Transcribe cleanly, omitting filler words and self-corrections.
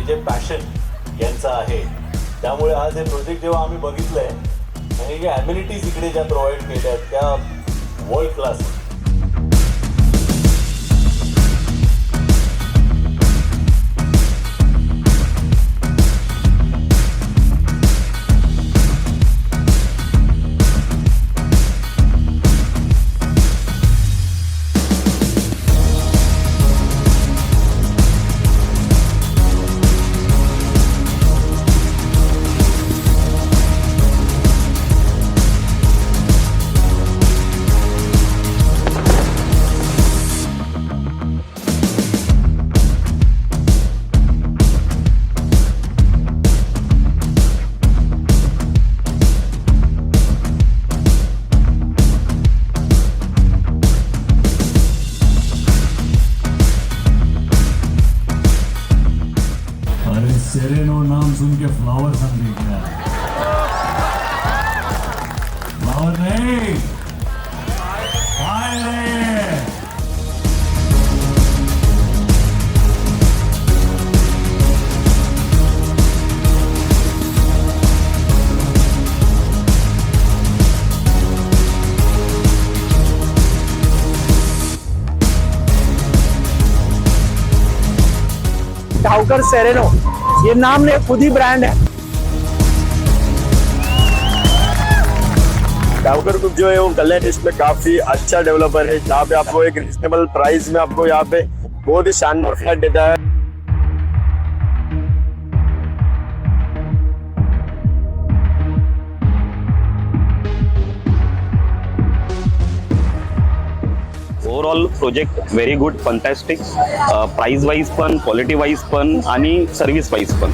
आणि जे पॅशन यांचं आहे, त्यामुळे आज हे प्रोजेक्ट जेव्हा आम्ही बघितलंय आणि जे ॲम्युनिटीज इकडे ज्या प्रोव्हाइड केल्या आहेत त्या वर्ल्ड क्लास. सेरेनो नाम सुन के फ्लावर समझे क्या? फ्लावर नहीं, फायर है। ढाउकर सेरेनो, ये नाम ने खुद ही ब्रांड है। ढाउकर ग्रुप जो है वो कल्याण ईस्ट में काफी अच्छा डेवलपर है, जहाँ पे आपको एक रिजनेबल प्राइस में आपको यहाँ पे बहुत ही शानदार फ्लैट देता है। Overall project very good, fantastic, price wise पण, क्वालिटी वाईज पण आणि सर्व्हिस वाईज पण.